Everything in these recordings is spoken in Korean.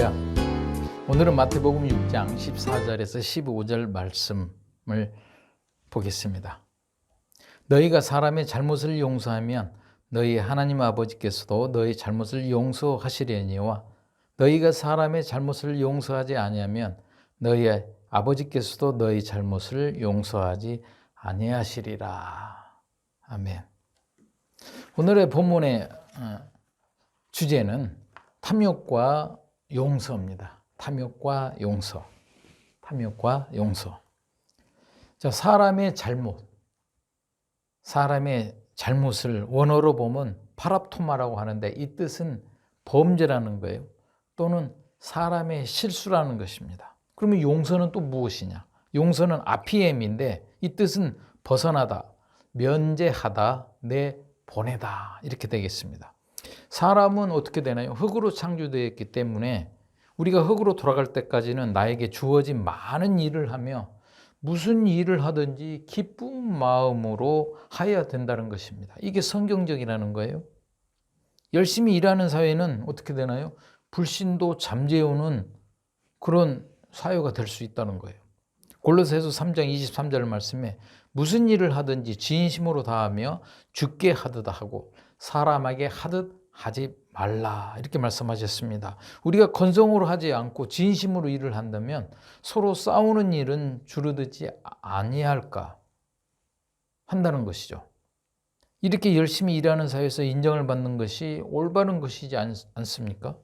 할렐루야. 오늘은 마태복음 6장 14절에서 15절 말씀을 보겠습니다. 너희가 사람의 잘못을 용서하면 너희 하나님 아버지께서도 너희 잘못을 용서하시려니와 너희가 사람의 잘못을 용서하지 아니하면 너희 아버지께서도 너희 잘못을 용서하지 아니하시리라. 아멘. 오늘의 본문의 주제는 탐욕과 용서입니다. 탐욕과 용서. 탐욕과 용서. 자, 사람의 잘못을 원어로 보면 파랍토마라고 하는데 이 뜻은 범죄라는 거예요. 또는 사람의 실수라는 것입니다. 그러면 용서는 또 무엇이냐? 용서는 아피엠인데 이 뜻은 벗어나다, 면제하다, 내보내다 이렇게 되겠습니다. 사람은 어떻게 되나요? 흙으로 창조되었기 때문에 우리가 흙으로 돌아갈 때까지는 나에게 주어진 많은 일을 하며 무슨 일을 하든지 기쁜 마음으로 하여야 된다는 것입니다. 이게 성경적이라는 거예요. 열심히 일하는 사회는 어떻게 되나요? 불신도 잠재우는 그런 사회가 될 수 있다는 거예요. 골로새서 3장 23절 말씀에 무슨 일을 하든지 진심으로 다하며 주께 하듯 하고 사람에게 하듯 하지 말라 이렇게 말씀하셨습니다. 우리가 건성으로 하지 않고 진심으로 일을 한다면 서로 싸우는 일은 줄어들지 아니할까 한다는 것이죠. 이렇게 열심히 일하는 사회에서 인정을 받는 것이 올바른 것이지 않습니까?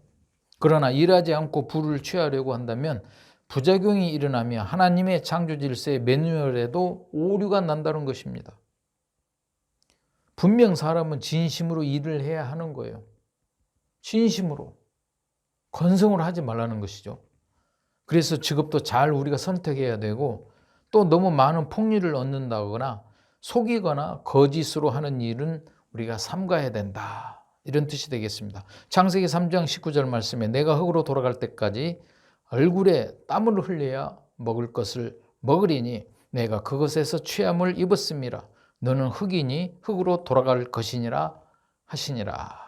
그러나 일하지 않고 부를 취하려고 한다면 부작용이 일어나며 하나님의 창조 질서의 매뉴얼에도 오류가 난다는 것입니다. 분명 사람은 진심으로 일을 해야 하는 거예요. 진심으로. 건성으로 하지 말라는 것이죠. 그래서 직업도 잘 우리가 선택해야 되고 또 너무 많은 폭리를 얻는다거나 속이거나 거짓으로 하는 일은 우리가 삼가해야 된다. 이런 뜻이 되겠습니다. 창세기 3장 19절 말씀에 내가 흙으로 돌아갈 때까지 얼굴에 땀을 흘려야 먹을 것을 먹으리니 내가 그것에서 취함을 입었음이라. 너는 흙이니 흙으로 돌아갈 것이니라 하시니라.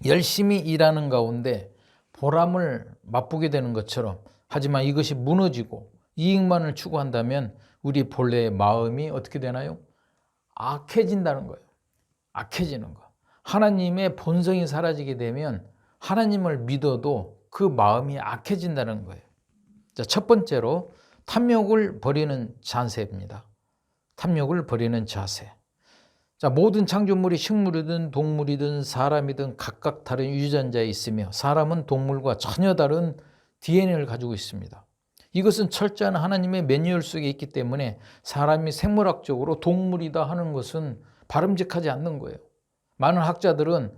열심히 일하는 가운데 보람을 맛보게 되는 것처럼 하지만 이것이 무너지고 이익만을 추구한다면 우리 본래의 마음이 어떻게 되나요? 악해진다는 거예요. 악해지는 거. 하나님의 본성이 사라지게 되면 하나님을 믿어도 그 마음이 악해진다는 거예요. 자, 첫 번째로 탐욕을 버리는 자세입니다. 탐욕을 버리는 자세. 자, 모든 창조물이 식물이든 동물이든 사람이든 각각 다른 유전자에 있으며 사람은 동물과 전혀 다른 DNA를 가지고 있습니다. 이것은 철저한 하나님의 매뉴얼 속에 있기 때문에 사람이 생물학적으로 동물이다 하는 것은 바람직하지 않는 거예요. 많은 학자들은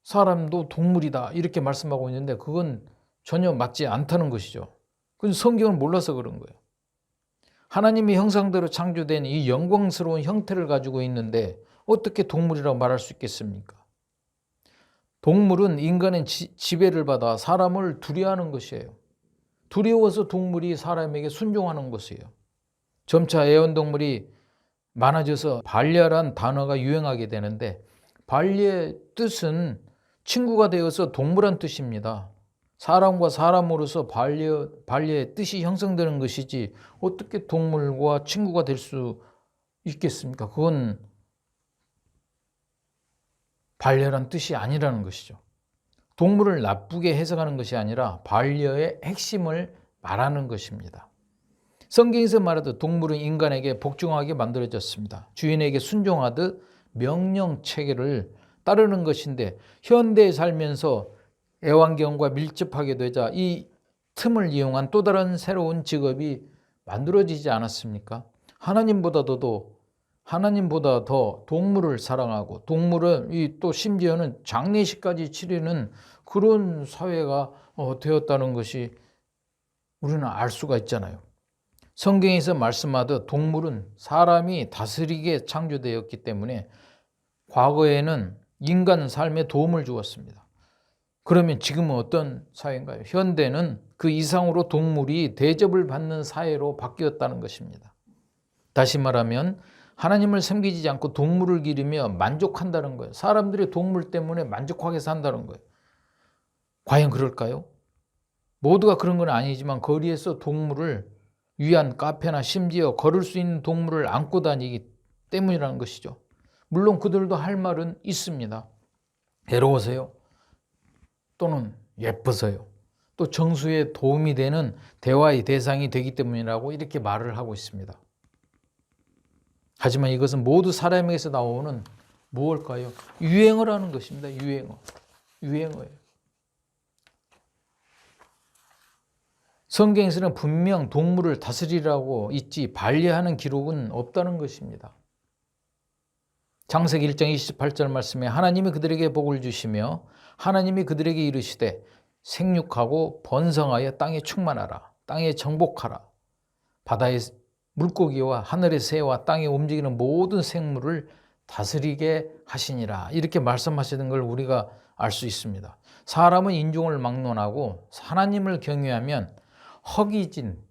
사람도 동물이다 이렇게 말씀하고 있는데 그건 전혀 맞지 않다는 것이죠. 그건 성경을 몰라서 그런 거예요. 하나님의 형상대로 창조된 이 영광스러운 형태를 가지고 있는데 어떻게 동물이라고 말할 수 있겠습니까? 동물은 인간의 지배를 받아 사람을 두려워하는 것이에요. 두려워서 동물이 사람에게 순종하는 것이에요. 점차 애완동물이 많아져서 반려란 단어가 유행하게 되는데 반려의 뜻은 친구가 되어서 동물한 뜻입니다. 사람과 사람으로서 반려의 뜻이 형성되는 것이지 어떻게 동물과 친구가 될 수 있겠습니까? 그건 반려란 뜻이 아니라는 것이죠. 동물을 나쁘게 해석하는 것이 아니라 반려의 핵심을 말하는 것입니다. 성경에서 말하듯 동물은 인간에게 복종하게 만들어졌습니다. 주인에게 순종하듯 명령 체계를 따르는 것인데 현대에 살면서 애완견과 밀접하게 되자 이 틈을 이용한 또 다른 새로운 직업이 만들어지지 않았습니까? 하나님보다 더 동물을 사랑하고 동물은 또 심지어는 장례식까지 치르는 그런 사회가 되었다는 것이 우리는 알 수가 있잖아요. 성경에서 말씀하듯 동물은 사람이 다스리게 창조되었기 때문에 과거에는 인간 삶에 도움을 주었습니다. 그러면 지금은 어떤 사회인가요? 현대는 그 이상으로 동물이 대접을 받는 사회로 바뀌었다는 것입니다. 다시 말하면 하나님을 섬기지 않고 동물을 기르며 만족한다는 거예요. 사람들이 동물 때문에 만족하게 산다는 거예요. 과연 그럴까요? 모두가 그런 건 아니지만 거리에서 동물을 위한 카페나 심지어 걸을 수 있는 동물을 안고 다니기 때문이라는 것이죠. 물론 그들도 할 말은 있습니다. 괴로워서요. 또는 예뻐서요. 또 정수에 도움이 되는 대화의 대상이 되기 때문이라고 이렇게 말을 하고 있습니다. 하지만 이것은 모두 사람에게서 나오는 무엇일까요? 유행어라는 것입니다. 유행어예요. 성경에서는 분명 동물을 다스리라고 있지 반려하는 기록은 없다는 것입니다. 창세기 1장 28절 말씀에 하나님이 그들에게 복을 주시며 하나님이 그들에게 이르시되 생육하고 번성하여 땅에 충만하라. 땅에 정복하라. 바다의 물고기와 하늘의 새와 땅에 움직이는 모든 생물을 다스리게 하시니라. 이렇게 말씀하시는 걸 우리가 알 수 있습니다. 사람은 인종을 막론하고 하나님을 경외하면 허기진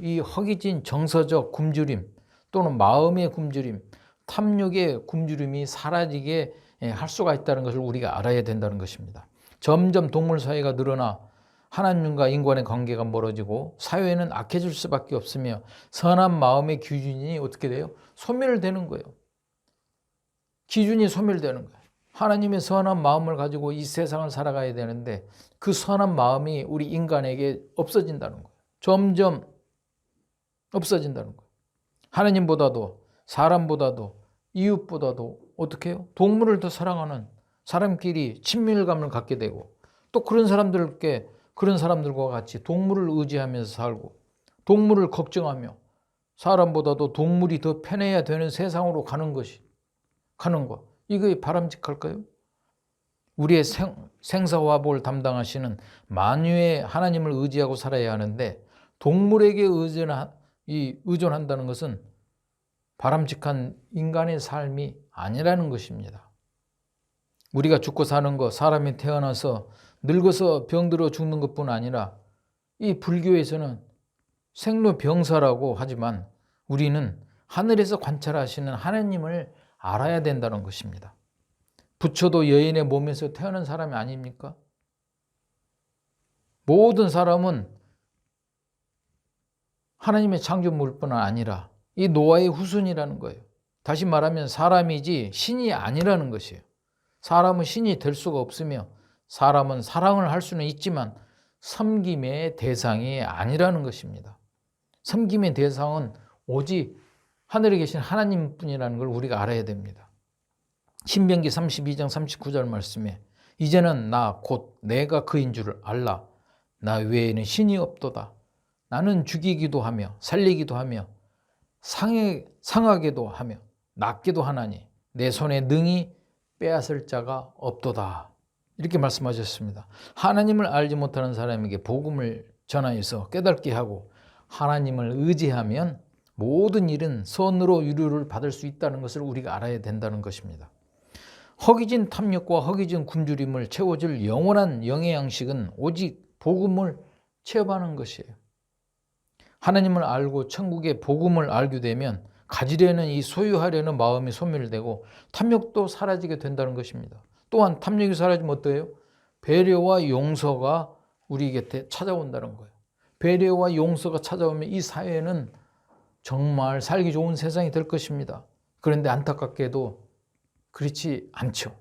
이 허기진 정서적 굶주림 또는 마음의 굶주림, 탐욕의 굶주림이 사라지게 할 수가 있다는 것을 우리가 알아야 된다는 것입니다. 점점 동물 사회가 늘어나 하나님과 인간의 관계가 멀어지고 사회는 악해질 수밖에 없으며 선한 마음의 기준이 어떻게 돼요? 소멸되는 거예요. 기준이 소멸되는 거예요. 하나님의 선한 마음을 가지고 이 세상을 살아가야 되는데 그 선한 마음이 우리 인간에게 없어진다는 거예요. 점점 없어진다는 거예요. 하나님보다도 사람보다도 이웃보다도 어떻게 해요? 동물을 더 사랑하는 사람끼리 친밀감을 갖게 되고 또 그런 사람들과 같이 동물을 의지하면서 살고 동물을 걱정하며 사람보다도 동물이 더 편해야 되는 세상으로 가는 것. 이게 바람직할까요? 우리의 생사화복을 담당하시는 만유의 하나님을 의지하고 살아야 하는데 동물에게 의존한다는 것은 바람직한 인간의 삶이 아니라는 것입니다. 우리가 죽고 사는 것, 사람이 태어나서 늙어서 병들어 죽는 것뿐 아니라 이 불교에서는 생로병사라고 하지만 우리는 하늘에서 관찰하시는 하나님을 알아야 된다는 것입니다. 부처도 여인의 몸에서 태어난 사람이 아닙니까? 모든 사람은 하나님의 창조물뿐 아니라 이 노아의 후손이라는 거예요. 다시 말하면 사람이지 신이 아니라는 것이에요. 사람은 신이 될 수가 없으며 사람은 사랑을 할 수는 있지만 섬김의 대상이 아니라는 것입니다. 섬김의 대상은 오직 하늘에 계신 하나님뿐이라는 걸 우리가 알아야 됩니다. 신명기 32장 39절 말씀에 이제는 나 곧 내가 그인 줄 알라. 나 외에는 신이 없도다. 나는 죽이기도 하며 살리기도 하며 상하게도 하며 낫기도 하나니 내 손에 능히 빼앗을 자가 없도다. 이렇게 말씀하셨습니다. 하나님을 알지 못하는 사람에게 복음을 전하여서 깨닫게 하고 하나님을 의지하면 모든 일은 선으로 유료를 받을 수 있다는 것을 우리가 알아야 된다는 것입니다. 허기진 탐욕과 허기진 굶주림을 채워줄 영원한 영의 양식은 오직 복음을 체험하는 것이에요. 하나님을 알고 천국의 복음을 알게 되면 가지려는 이 소유하려는 마음이 소멸되고 탐욕도 사라지게 된다는 것입니다. 또한 탐욕이 사라지면 어때요? 배려와 용서가 우리 곁에 찾아온다는 거예요. 배려와 용서가 찾아오면 이 사회는 정말 살기 좋은 세상이 될 것입니다. 그런데 안타깝게도 그렇지 않죠.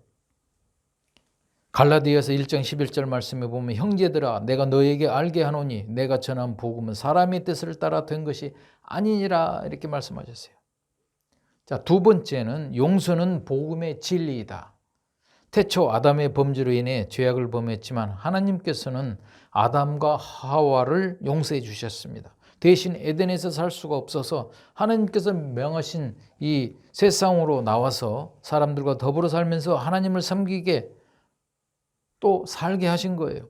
갈라디아서 1장 11절 말씀에 보면 형제들아 내가 너에게 알게 하노니 내가 전한 복음은 사람의 뜻을 따라 된 것이 아니니라 이렇게 말씀하셨어요. 자, 두 번째는 용서는 복음의 진리이다. 태초 아담의 범죄로 인해 죄악을 범했지만 하나님께서는 아담과 하와를 용서해 주셨습니다. 대신 에덴에서 살 수가 없어서 하나님께서 명하신 이 세상으로 나와서 사람들과 더불어 살면서 하나님을 섬기게 또 살게 하신 거예요.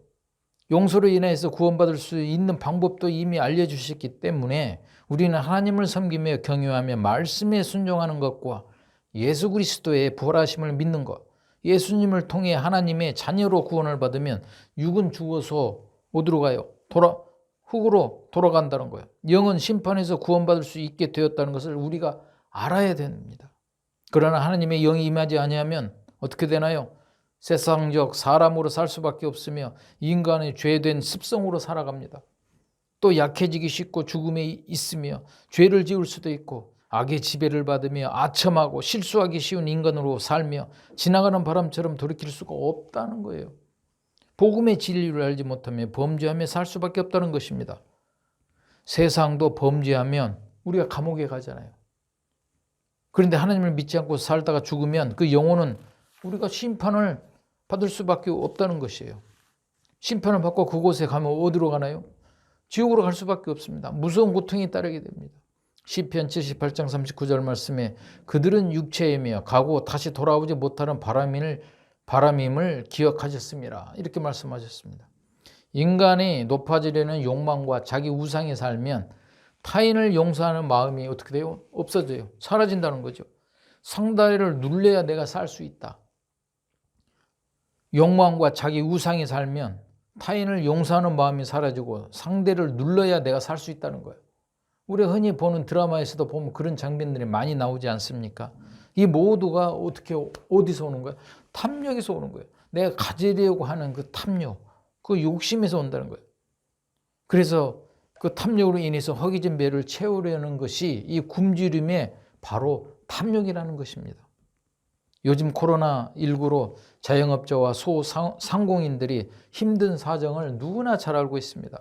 용서로 인해서 구원받을 수 있는 방법도 이미 알려주셨기 때문에 우리는 하나님을 섬기며 경외하며 말씀에 순종하는 것과 예수 그리스도의 부활하심을 믿는 것, 예수님을 통해 하나님의 자녀로 구원을 받으면 육은 죽어서 어디로 가요? 흙으로 돌아간다는 거예요. 영은 심판에서 구원받을 수 있게 되었다는 것을 우리가 알아야 됩니다. 그러나 하나님의 영이 임하지 아니하면 어떻게 되나요? 세상적 사람으로 살 수밖에 없으며 인간의 죄된 습성으로 살아갑니다. 또 약해지기 쉽고 죽음에 있으며 죄를 지을 수도 있고 악의 지배를 받으며 아첨하고 실수하기 쉬운 인간으로 살며 지나가는 바람처럼 돌이킬 수가 없다는 거예요. 복음의 진리를 알지 못하며 범죄하며 살 수밖에 없다는 것입니다. 세상도 범죄하면 우리가 감옥에 가잖아요. 그런데 하나님을 믿지 않고 살다가 죽으면 그 영혼은 우리가 심판을 받을 수밖에 없다는 것이에요. 심판을 받고 그곳에 가면 어디로 가나요? 지옥으로 갈 수밖에 없습니다. 무서운 고통이 따르게 됩니다. 시편 78장 39절 말씀에 그들은 육체이며 가고 다시 돌아오지 못하는 바람임을 기억하셨습니다. 이렇게 말씀하셨습니다. 인간이 높아지려는 욕망과 자기 우상에 살면 타인을 용서하는 마음이 어떻게 돼요? 없어져요. 사라진다는 거죠. 상대를 눌려야 내가 살 수 있다. 욕망과 자기 우상에 살면 타인을 용서하는 마음이 사라지고 상대를 눌러야 내가 살 수 있다는 거예요. 우리가 흔히 보는 드라마에서도 보면 그런 장면들이 많이 나오지 않습니까? 이 모두가 어디서 오는 거예요? 탐욕에서 오는 거예요. 내가 가지려고 하는 그 탐욕, 그 욕심에서 온다는 거예요. 그래서 그 탐욕으로 인해서 허기진 배를 채우려는 것이 이 굶주림의 바로 탐욕이라는 것입니다. 요즘 코로나19로 자영업자와 소상공인들이 힘든 사정을 누구나 잘 알고 있습니다.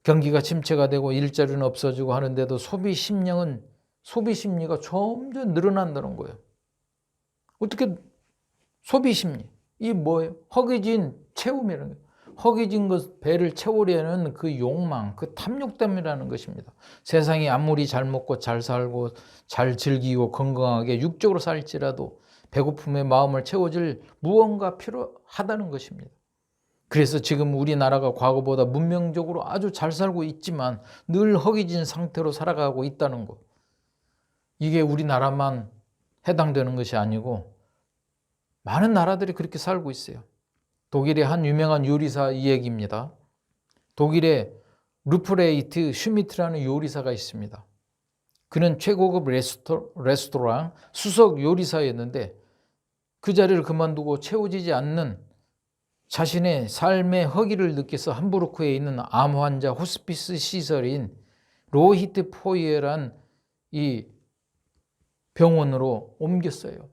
경기가 침체가 되고 일자리는 없어지고 하는데도 소비 심리가 점점 늘어난다는 거예요. 어떻게 소비 심리? 이 뭐예요? 허기진 채움이라는 거예요. 허기진 것 배를 채우려는 그 욕망, 그 탐욕 때문이라는 것입니다. 세상이 아무리 잘 먹고 잘 살고 잘 즐기고 건강하게 육적으로 살지라도 배고픔의 마음을 채워줄 무언가 필요하다는 것입니다. 그래서 지금 우리나라가 과거보다 문명적으로 아주 잘 살고 있지만 늘 허기진 상태로 살아가고 있다는 것. 이게 우리나라만 해당되는 것이 아니고 많은 나라들이 그렇게 살고 있어요. 독일의 한 유명한 요리사 이야기입니다. 독일의 루프레이트 슈미트라는 요리사가 있습니다. 그는 최고급 레스토랑 수석 요리사였는데 그 자리를 그만두고 채워지지 않는 자신의 삶의 허기를 느껴서 함부르크에 있는 암 환자 호스피스 시설인 로히트 포이에란 이 병원으로 옮겼어요.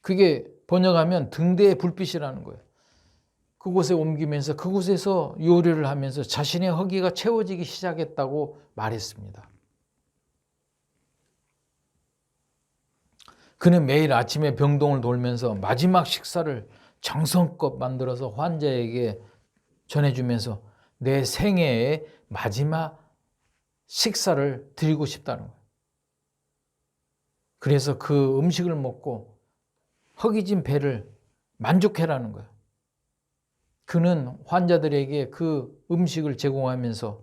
그게 번역하면 등대의 불빛이라는 거예요. 그곳에 옮기면서 그곳에서 요리를 하면서 자신의 허기가 채워지기 시작했다고 말했습니다. 그는 매일 아침에 병동을 돌면서 마지막 식사를 정성껏 만들어서 환자에게 전해주면서 내 생애의 마지막 식사를 드리고 싶다는 거예요. 그래서 그 음식을 먹고 허기진 배를 만족해라는 거예요. 그는 환자들에게 그 음식을 제공하면서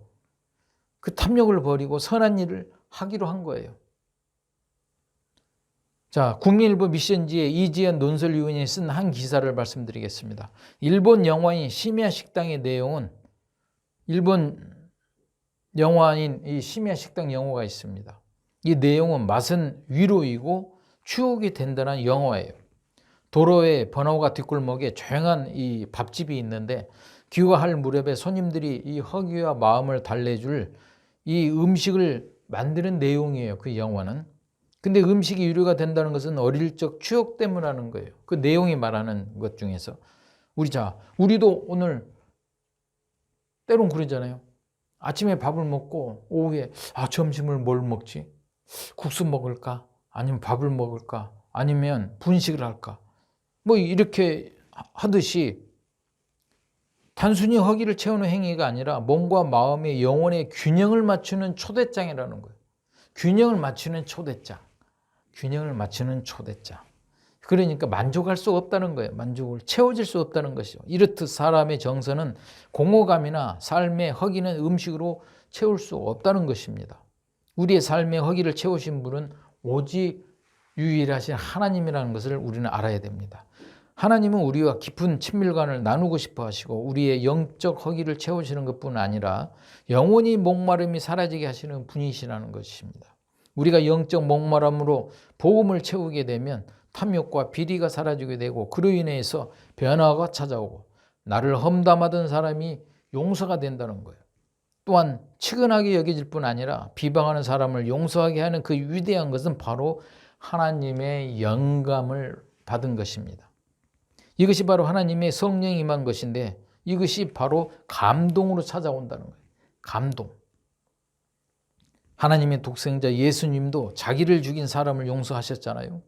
그 탐욕을 버리고 선한 일을 하기로 한 거예요. 자, 국민일보 미션지의 이지연 논설위원이 쓴 한 기사를 말씀드리겠습니다. 일본 영화인 심야 식당의 내용은 일본 영화인 이 심야 식당 영화가 있습니다. 이 내용은 맛은 위로이고 추억이 된다는 영화예요. 도로의 번화가 뒷골목에 조용한 이 밥집이 있는데 귀화할 무렵에 손님들이 이 허기와 마음을 달래줄 이 음식을 만드는 내용이에요. 그 영화는. 근데 음식이 유료가 된다는 것은 어릴 적 추억 때문이라는 거예요. 그 내용이 말하는 것 중에서 우리도 오늘 때론 그러잖아요. 아침에 밥을 먹고 오후에 점심을 뭘 먹지? 국수 먹을까? 아니면 밥을 먹을까? 아니면 분식을 할까? 뭐 이렇게 하듯이 단순히 허기를 채우는 행위가 아니라 몸과 마음의 영혼의 균형을 맞추는 초대장이라는 거예요. 균형을 맞추는 초대장. 그러니까 만족할 수 없다는 거예요. 만족을 채워질 수 없다는 것이죠. 이렇듯 사람의 정서는 공허감이나 삶의 허기는 음식으로 채울 수 없다는 것입니다. 우리의 삶의 허기를 채우신 분은 오직 유일하신 하나님이라는 것을 우리는 알아야 됩니다. 하나님은 우리와 깊은 친밀감을 나누고 싶어 하시고 우리의 영적 허기를 채우시는 것뿐 아니라 영원히 목마름이 사라지게 하시는 분이시라는 것입니다. 우리가 영적 목마름으로 복음을 채우게 되면 탐욕과 비리가 사라지게 되고 그로 인해서 변화가 찾아오고 나를 험담하던 사람이 용서가 된다는 거예요. 또한 치근하게 여겨질 뿐 아니라 비방하는 사람을 용서하게 하는 그 위대한 것은 바로 하나님의 영감을 받은 것입니다. 이것이 바로 하나님의 성령이 임한 것인데 이것이 바로 감동으로 찾아온다는 거예요. 감동. 하나님의 독생자 예수님도 자기를 죽인 사람을 용서하셨잖아요.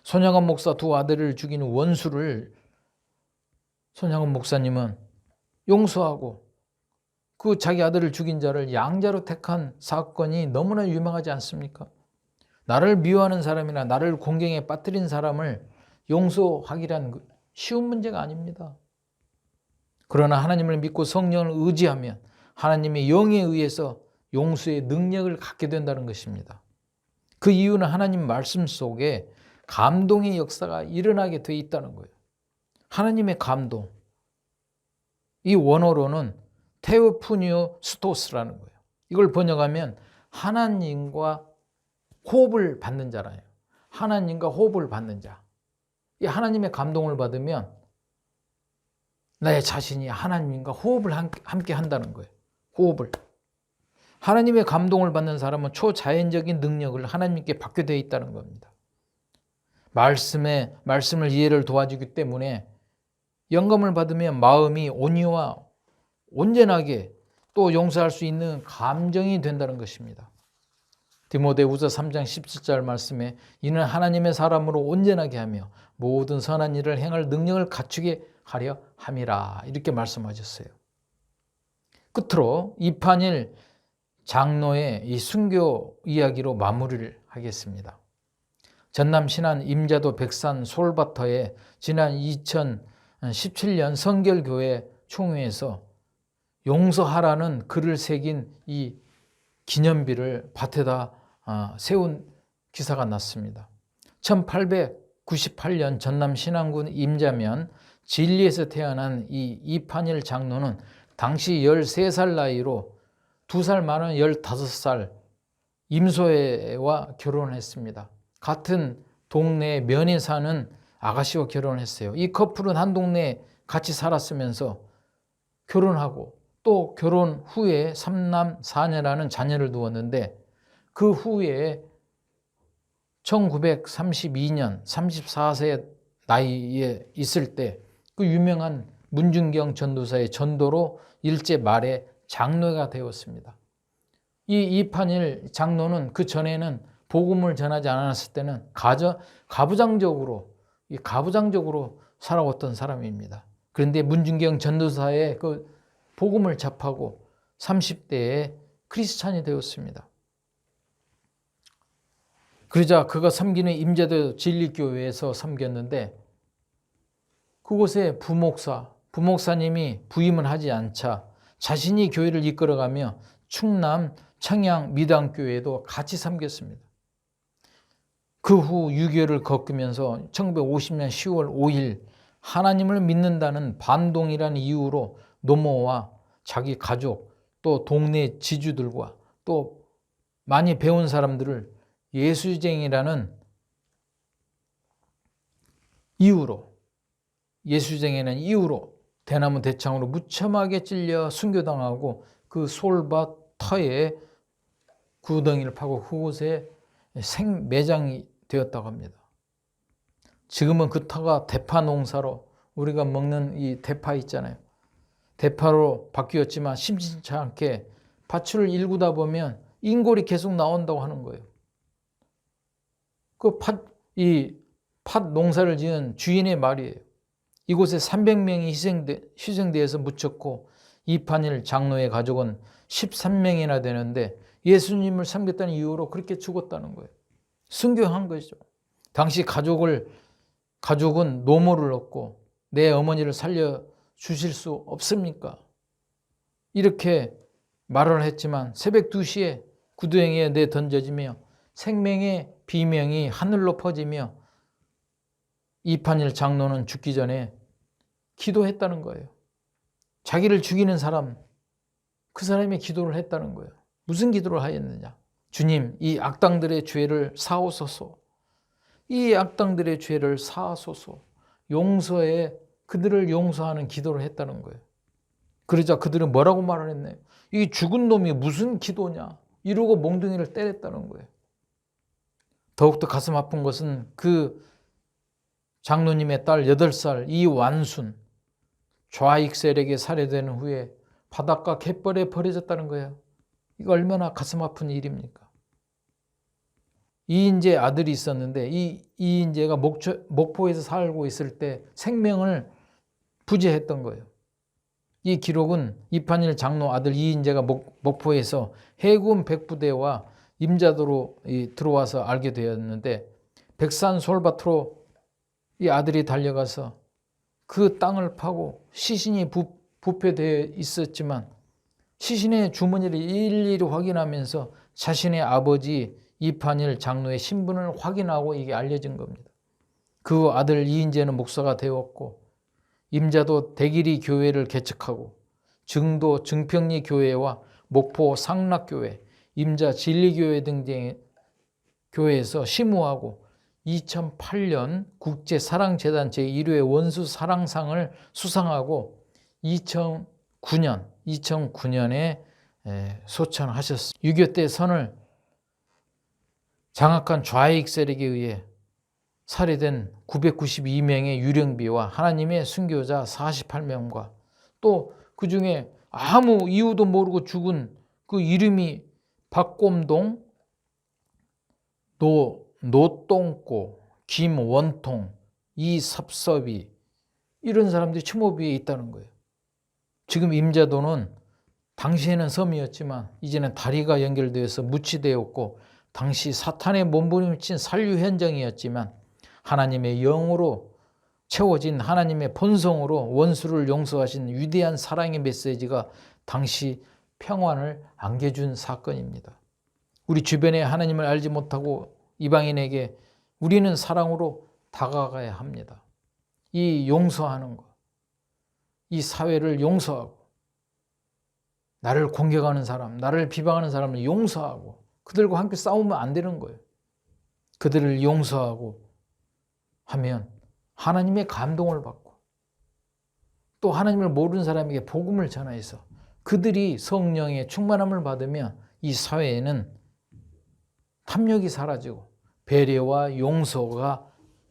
손양원 목사 두 아들을 죽이는 원수를 손양원 목사님은 용서하고 그 자기 아들을 죽인 자를 양자로 택한 사건이 너무나 유명하지 않습니까? 나를 미워하는 사람이나 나를 공경에 빠뜨린 사람을 용서하기란 쉬운 문제가 아닙니다. 그러나 하나님을 믿고 성령을 의지하면 하나님의 영에 의해서 용서의 능력을 갖게 된다는 것입니다. 그 이유는 하나님 말씀 속에 감동의 역사가 일어나게 돼 있다는 거예요. 하나님의 감동. 이 원어로는 테오푸니오 스토스라는 거예요. 이걸 번역하면 하나님과 호흡을 받는 자라요. 하나님과 호흡을 받는 자. 이 하나님의 감동을 받으면 나의 자신이 하나님과 호흡을 함께 한다는 거예요. 호흡을. 하나님의 감동을 받는 사람은 초자연적인 능력을 하나님께 받게 되어 있다는 겁니다. 말씀을 이해를 도와주기 때문에 영감을 받으면 마음이 온유와 온전하게 또 용서할 수 있는 감정이 된다는 것입니다. 디모데후서 3장 17절 말씀에 이는 하나님의 사람으로 온전하게 하며 모든 선한 일을 행할 능력을 갖추게 하려 함이라 이렇게 말씀하셨어요. 끝으로 이판일 장로의 이 순교 이야기로 마무리를 하겠습니다. 전남 신안 임자도 백산 솔바터에 지난 2017년 성결교회 총회에서 용서하라는 글을 새긴 이 기념비를 밭에다 세운 기사가 났습니다. 1898년 전남 신안군 임자면 진리에서 태어난 이 이판일 장로는 당시 13살 나이로 2살 많은 15살 임소혜와 결혼을 했습니다. 같은 동네 면에 사는 아가씨와 결혼을 했어요. 이 커플은 한 동네에 같이 살았으면서 결혼하고 또 결혼 후에 3남 4녀라는 자녀를 두었는데 그 후에 1932년 34세 나이에 있을 때 그 유명한 문중경 전도사의 전도로 일제 말에 장로가 되었습니다. 이 이판일 장로는 그 전에는 복음을 전하지 않았을 때는 가부장적으로 살아왔던 사람입니다. 그런데 문중경 전도사의 그 복음을 접하고 30대에 크리스찬이 되었습니다. 그러자 그가 섬기는 임자도 진리교회에서 섬겼는데 그곳에 부목사님이 부임을 하지 않자 자신이 교회를 이끌어가며 충남 청양 미당교회에도 같이 섬겼습니다. 그 후 6개월을 겪으면서 1950년 10월 5일 하나님을 믿는다는 반동이라는 이유로 노모와 자기 가족 또 동네 지주들과 또 많이 배운 사람들을 예수쟁이라는 이유로 대나무 대창으로 무참하게 찔려 순교당하고 그 솔밭 터에 구덩이를 파고 그곳에 생매장이 되었다고 합니다. 지금은 그 터가 대파 농사로 우리가 먹는 이 대파 있잖아요. 대파로 바뀌었지만 심심치 않게 밭을 일구다 보면 인골이 계속 나온다고 하는 거예요. 그 팥 농사를 지은 주인의 말이에요. 이곳에 300명이 희생되어서 묻혔고 이판일 장로의 가족은 13명이나 되는데 예수님을 섬겼다는 이유로 그렇게 죽었다는 거예요. 순교한 것이죠. 당시 가족은 노모를 얻고 내 어머니를 살려주실 수 없습니까? 이렇게 말을 했지만 새벽 2시에 구덩이에 내던져지며 생명의 비명이 하늘로 퍼지며 이판일 장로는 죽기 전에 기도했다는 거예요. 자기를 죽이는 사람, 그 사람이 기도를 했다는 거예요. 무슨 기도를 하였느냐? 주님, 이 악당들의 죄를 사하소서. 이 악당들의 죄를 사하소서, 용서해, 그들을 용서하는 기도를 했다는 거예요. 그러자 그들은 뭐라고 말을 했네요. 이 죽은 놈이 무슨 기도냐 이러고 몽둥이를 때렸다는 거예요. 더욱더 가슴 아픈 것은 그 장로님의 딸 8살 이완순, 좌익 세력에 살해된 후에 바닷가 갯벌에 버려졌다는 거예요. 이거 얼마나 가슴 아픈 일입니까? 이인재 아들이 있었는데 이 이인재가 목포에서 살고 있을 때 생명을 부재했던 거예요. 이 기록은 이판일 장로 아들 이인재가 목포에서 해군 백부대와 임자도로 들어와서 알게 되었는데 백산 솔밭으로 이 아들이 달려가서 그 땅을 파고 시신이 부패되어 있었지만 시신의 주머니를 일일이 확인하면서 자신의 아버지 이판일 장로의 신분을 확인하고 이게 알려진 겁니다. 그 아들 이인재는 목사가 되었고 임자도 대길이 교회를 개척하고 증도 증평리 교회와 목포 상락교회, 임자 진리교회 등의 교회에서 시무하고 2008년 국제사랑재단 제1회 원수사랑상을 수상하고 2009년에 소천하셨습니다. 6.25 때 선을 장악한 좌익 세력에 의해 살해된 992명의 유령비와 하나님의 순교자 48명과 또 그 중에 아무 이유도 모르고 죽은 그 이름이 박곰동, 노똥꼬, 김원통, 이삽섭이 이런 사람들이 추모비에 있다는 거예요. 지금 임자도는 당시에는 섬이었지만 이제는 다리가 연결되어서 무치되었고 당시 사탄의 몸부림친 산류 현장이었지만 하나님의 영으로 채워진 하나님의 본성으로 원수를 용서하신 위대한 사랑의 메시지가 당시 평안을 안겨준 사건입니다. 우리 주변에 하나님을 알지 못하고 이방인에게 우리는 사랑으로 다가가야 합니다. 이 용서하는 것, 이 사회를 용서하고 나를 공격하는 사람, 나를 비방하는 사람을 용서하고 그들과 함께 싸우면 안 되는 거예요. 그들을 용서하고 하면 하나님의 감동을 받고 또 하나님을 모르는 사람에게 복음을 전해서 그들이 성령의 충만함을 받으면 이 사회에는 탐욕이 사라지고 배려와 용서가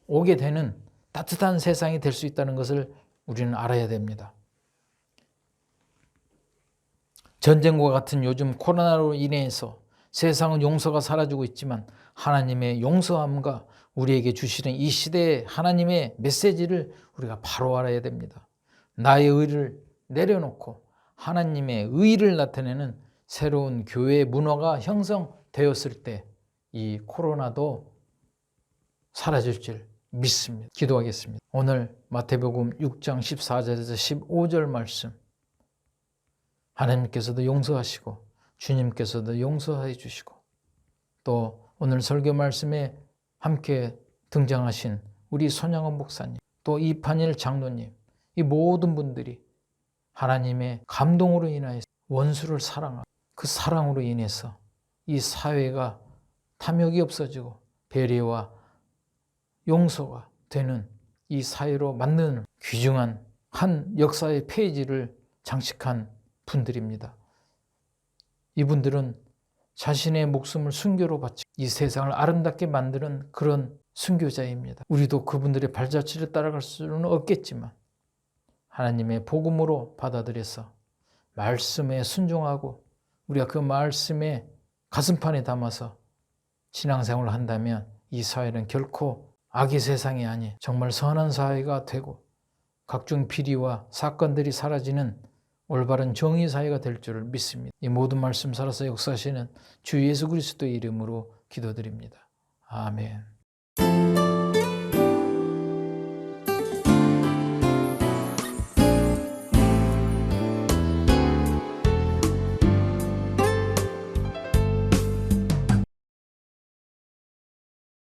오게 되는 따뜻한 세상이 될 수 있다는 것을 우리는 알아야 됩니다. 전쟁과 같은 요즘 코로나로 인해서 세상은 용서가 사라지고 있지만 하나님의 용서함과 우리에게 주시는 이 시대의 하나님의 메시지를 우리가 바로 알아야 됩니다. 나의 의를 내려놓고 하나님의 의를 나타내는 새로운 교회의 문화가 형성되었을 때 이 코로나도 사라질 줄 믿습니다. 기도하겠습니다. 오늘 마태복음 6장 14절에서 15절 말씀, 하나님께서도 용서하시고 주님께서도 용서해 주시고 또 오늘 설교 말씀에 함께 등장하신 우리 손양원 목사님, 또 이판일 장로님, 이 모든 분들이 하나님의 감동으로 인하여 원수를 사랑하고 그 사랑으로 인해서 이 사회가 탐욕이 없어지고 배려와 용서가 되는 이 사회로 만드는 귀중한 한 역사의 페이지를 장식한 분들입니다. 이분들은 자신의 목숨을 순교로 바치고 이 세상을 아름답게 만드는 그런 순교자입니다. 우리도 그분들의 발자취를 따라갈 수는 없겠지만 하나님의 복음으로 받아들여서 말씀에 순종하고 우리가 그 말씀에 가슴판에 담아서 신앙생활을 한다면 이 사회는 결코 악의 세상이 아닌 정말 선한 사회가 되고 각종 비리와 사건들이 사라지는 올바른 정의 사회가 될 줄을 믿습니다. 이 모든 말씀 살아서 역사하시는 주 예수 그리스도의 이름으로 기도드립니다. 아멘.